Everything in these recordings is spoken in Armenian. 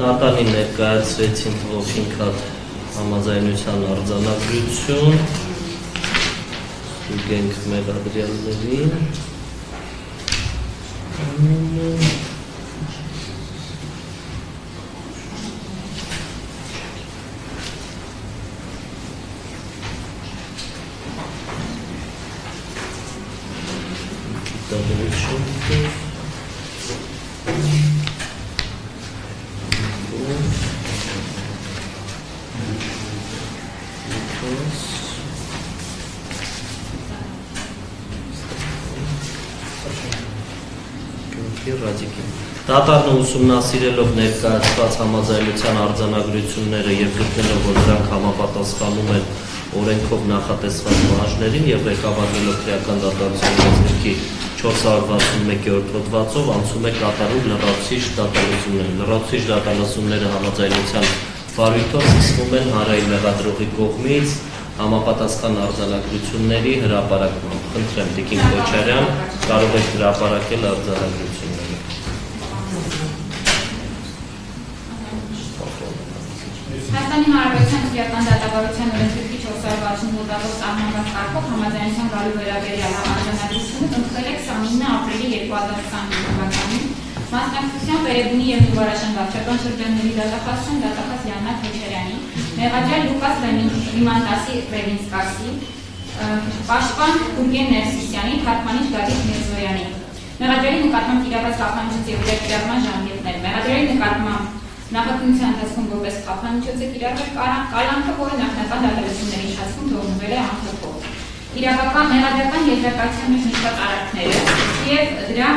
Նատալին ներկայացրեցին թվով 5 հատ համաձայնության արձանագրություն, ստուգենք մեղադրյալներին, Դատարանը ուսումնասիրելով ներկայացված համաձայնության արձանագրությունները եւ գտնելով, որ դրանք համապատասխանում են օրենքով նախատեսված պահանջներին եւ ղեկավարելով քրեական դատարանության օրենքի 461-րդ հոդվածով անցում է կատարում լրացուցիչ դատալությունները։ Լրացուցիչ դատալությունները համաձայնության վարույթով սկսվում են հանրային մեղադրողի կողմից համապատասխան արձանագրությունների հրապարակմամբ։ Խնդրեմ, Տիկին Քոչարյան, կարող եք հրապարակել արձանագրությունները։ Հայաստանի Հանրապետության քրեական դատավարության օրենսգրքի 460 հոդվածով սահմանված կարգով համաձայնության գալու վերաբերյալ արձանագրությունը ընդունել է 29 ապրիլի 2025 թվականին մասնակցությամբ Էրեբունի և Նուբարաշան վարչական շրջանների դատախազության դատախազ Լիաննա Քոչարյանի, մեղադրյալ Լուկաս Ռիմանտասի Ռևինսկասի, պաշտպան Գուրգեն Ներսիսյանի, թարգմանիչ Գագիկ Միրզոյանի, մեղադրյալի նկատմամբ կիրառված խափանմիջոց և կիրառման ժամկետներ, մեղադրյալի նկատմամբ նախաքննության ընթացքում որպես խափանմիջոց է կիրառվել կալանքը, որը նախնական դատավարությունների ընթացքում թողնվել է անփոփոխ։ Իրավական մեղադրական եզրակացության մեջ նշված արարքները և դրա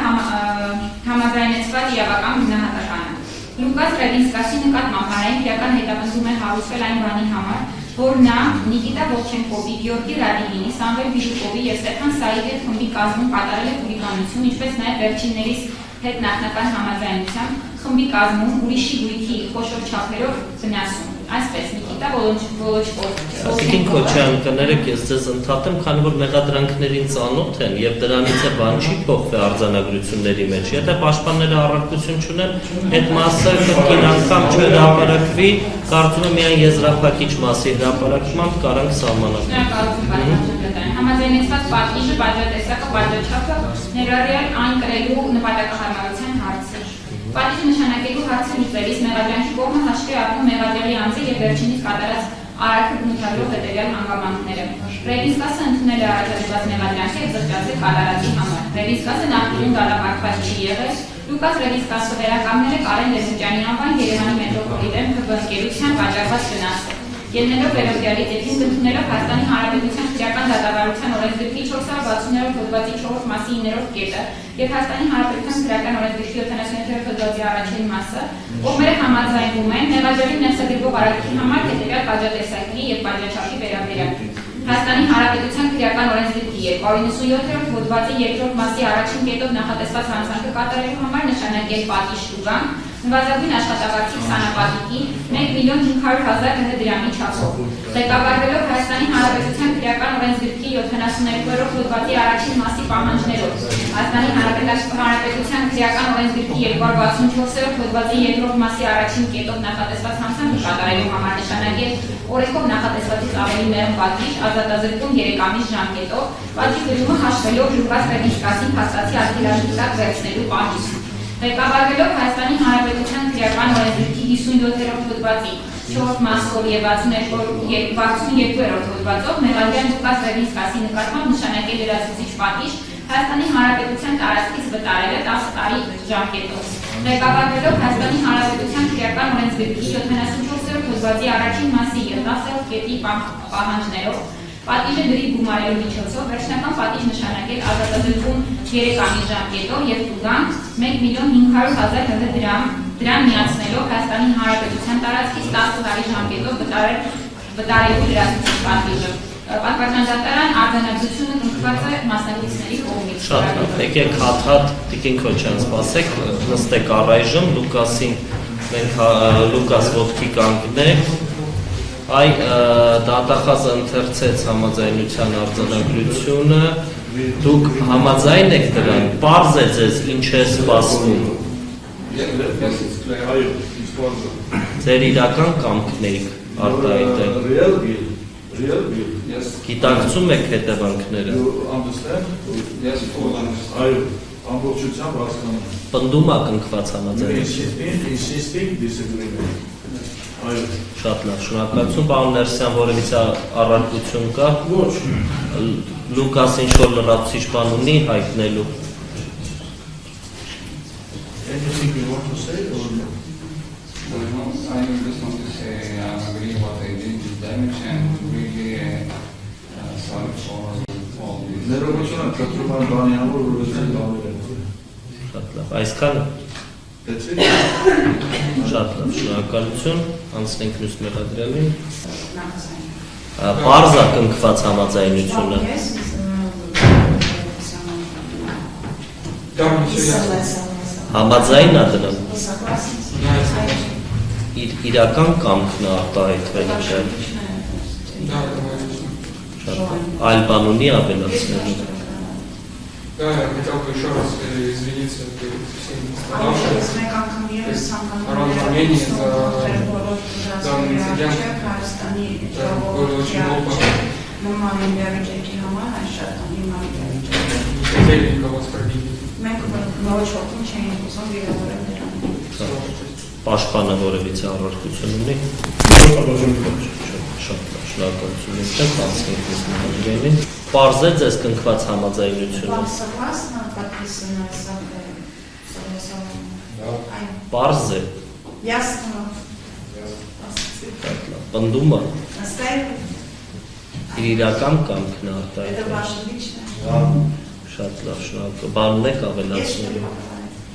համաձայնեցված իրավական գնահատականը։ Լուկաս Ռևինսկասի նկատմամբ հանրային քրեական հետապնդում է հարուցվել այն բանի համար, որ նա Նիկիտա Վովչենկովի, Գեորգի Ռադիվինի, Սամվել Բիժուկովի և Ստեփան Սաիդի հետ խմբի կազմում կատարել է խուլիգանություն, ինչպես նաև վերջիններիս հետ նախնական համաձայնությամբ խմբի կազմում ուրիշի գույքի խոշոր չափերով վնասում։ Այսպես Նիկիտա Վոլոչկով։ Տիկին Քոչարյան, կներեք, ես ձեզ ընդհատեմ, քանի որ մեղադրանքներին ծանոթ են եւ դրանից է բան չի փոխվի արձանագրությունների մեջ։ Եթե պաշտպանները առարկություն չունեն, այդ մասը կրկին անգամ չհրապարակվի, կարծում եմ միայն եզրափակիչ մասի հրապարակմամբ կարանք սահմանափակել։ Համաձայնեցված պատվիժը, պատժատեսակը, պատժաչափը ներառյալ այն կրելու նպատակահարմարության հարցը։ Պատիժը նշանակելու հարցը լուծելիս մեղադրանքի կողմը հաշվի առնում մեղադրյալի անձը եւ վերջինիս կատարած արարքը բնութագրող հետեւյալ հանգամանքները։ Ռևինսկասը ընդունել է առաջադրված մեղադրանքը եւ զղջացել կատարածի համար։ Ռևինսկասը նախկինում դատապարտված չի եղել։ Լուկաս Ռևինսկասը վերականգնել է Կարեն Լեզուկյանի անվան Երևանի մետրոպոլիտեն ՓԲ ընկերության վաճառված վնասը։ Ելնելով վերաբերյալի դեպքից ընդունելով Հայաստանի Հանրապետության քրեական դատավարության օրենսգրքի 460-րդ հոդվածի 4 մասի 9-րդ կետը եւ Հայաստանի Հանրապետության քրեական օրենսգրքի 77-րդ հոդվածի առաջին մասը, կողմերը համաձայնվում են մեղադրյալին ներսադրվող արարքի համար հետեւյալ պատժատեսակի եւ պատժաչափի վերաբերյալ։ Հայաստանի Հանրապետության քրեական օրենսգրքի 297-րդ հոդվածի 2-րդ մասի առաջին կետով նախատեսված հանցանքը կատարելու համար նշանակել պատիժ տուգանք նվազագույն աշխատավարձի 20 պատիկի 1.500.000 դրամի չափով։ Ղեկավարվելով Հայաստանի Հանրապետության քրեական օրենսգրքի 72-րդ հոդվածի առաջին մասի պահանջներով, Հայաստանի Հանրապետության քրեական օրենսգրքի 264-րդ հոդվածի 2-րդ մասի առաջին կետով նախատեսված հանցանքը կատարելու համար նշանակել օրենքով նախատեսվածից ավելի մեղմ պատիժ, ազատազրկում 3 ամիս ժամկետով, պատիժ դրումը հաշվելով Լուկաս Ռևինսկասին փաստացի արգելաժի տակ վերցնելու պահանջ։ Ղեկավարվելով Հայաստանի Հանրապետության քրեական օրենսգրքի 57-րդ հոդվածի 4 մասով եւ 62-րդ հոդվածով մեղադրյալ Լուկաս Ռևինսկասի նկատմամբ նշանակել լրացուցիչ պատիժ Հայաստանի Հանրապետության տարածքից վտարել է 10 տարի ժամկետով։ Ղեկավարվելով Հայաստանի Հանրապետության քրեական օրենսգրքի 74-րդ հոդվածի առաջին մասի եւ 10-րդ կետի պահանջներով պատիժը դրի գումարելու միջոցով վերջնական պատիժ նշանակել ազատազրկում 3 ամիս ժամկետով եւ տուգանք 1.500.000 դրամ միացնելով Հայաստանի Հանրապետության տարածքից 10 տարի ժամկետով վտարելու լրացուցիչ պատիժը։ Պատվական դատարան արձանագրությունը կնքված է մասնակիցների կողմից։ Շատ լավ, եկեք հատ Տիկին Քոչարյան սպասեք, նստեք առայժմ, Լուկասին մենք Լուկաս ոտքի կանգնեք։ Այ դատախազը ընթերցեց համաձայնության։ Դուք համաձայն եք դրան, պարզ է ձեզ ինչ է սպասվում։ Yes, it's clear. Այո, իսկորը։ Ձեր իրական կամքն եք արտահայտել։ Real bill. Yes. Գիտակցում եք հետևանքները։ You understand? Yes, full understand. Այո, ամբողջությամբ հասկանում եմ։ Պնդում ա կնքված համաձայնությունը։ Insisting disagreement. Այո։ Շատ լավ, շնորհակալություն, պարոն Ներսյան, որևիցե առարկություն կա։ Ոչ։ Լուկաս ինչ-որ լրացուցիչ բան ունի հայտնելու։ Anything you want to say or no? I just want to say I agree what I did is damage and really sorry for all this. Ներողություն կտրում եմ բանի համար, որ ուսել բաներ են։ Շատ լավ, այսքանը։ That's it. Շատ լավ, շնորհակալություն, անցնենք մյուս մեղադրելին։ Պարզ է կնքված համաձայնությունը։ Համաձայն է դրան։ Իրական կամքն է արտահայտվել դրան։ Այլ բան ունի ավելացնելու։ Да, я хотел бы еще раз извиниться перед всеми пострадавшими. Мнение за данный инцидент. Это было очень глупо. Не хотели никого оскорбить. Պաշտպանը որևիցե առարկություն ունի։ Շատ լավ, շնորհակալություն եք, անցնենք մյուս մեղադրելին։ Պարզ է ձեզ կնքված համաձայնությունը։ Պարզ է։ Պնդում է։ Իրական կամքն է արտահայտվել։ Շատ լավ, շնորհակալ։ Բանն եք ավելացնելու։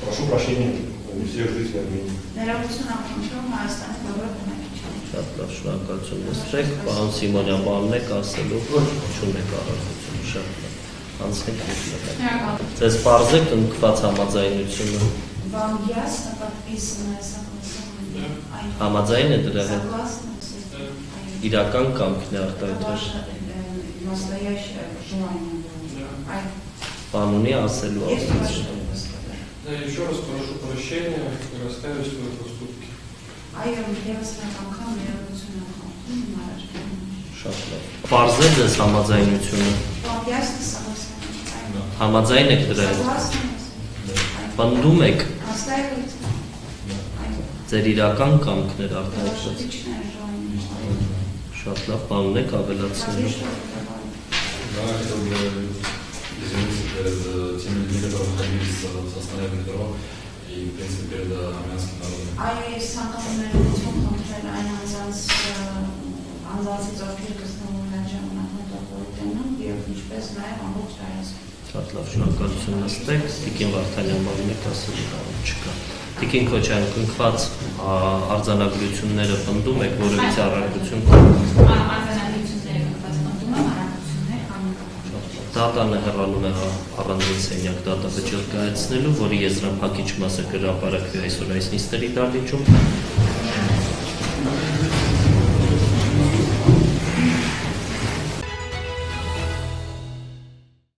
Прошу прощения у всех жителей Армении. Շատ լավ, շնորհակալություն նստեք, պարոն Սիմոնյան, բանն եք ասելու, չունեք առարկություն, շատ լավ, անցնենք մեկնական։ Ձեզ պարզ է կնքված համաձայնությունը։ Համաձայն է դրա հետ։ Իրական կամքն է արտահայտվել։ Բան ունի ասելու ասացիա։ Да, еще раз прошу прощения и раскаиваюсь в своих поступке. Շատ լավ։ Պարզ է ձեզ համաձայնությունը։ Համաձայն եք դրա հետ։ Պնդում եք։ Ձեր իրական կամքն էր արտահայտված։ Շատ լավ, բանն եք ավելացնելու։ Да, я хотел бы извиниться перед теми людьми, которые находились в состоянии метро и, в принципе, перед армянским народом. Շատ լավ, շնորհակալություն նստեք, Տիկին Վարդանյան բանն եք ասելու չկա։ Տիկին Քոչյան, կնքված արձանագրությունները պնդում եք, որևիցե առարկություն կա։ Արձանագրությունները կնքված պնդում եմ, առարկություններ կան։ Դատանը հեռանում է առանձին սենյակ դատավճիռ կայացնելու, որի եզրափակիչ մասը կհրապարակվի այսօր այս նիստերի դահլիճում։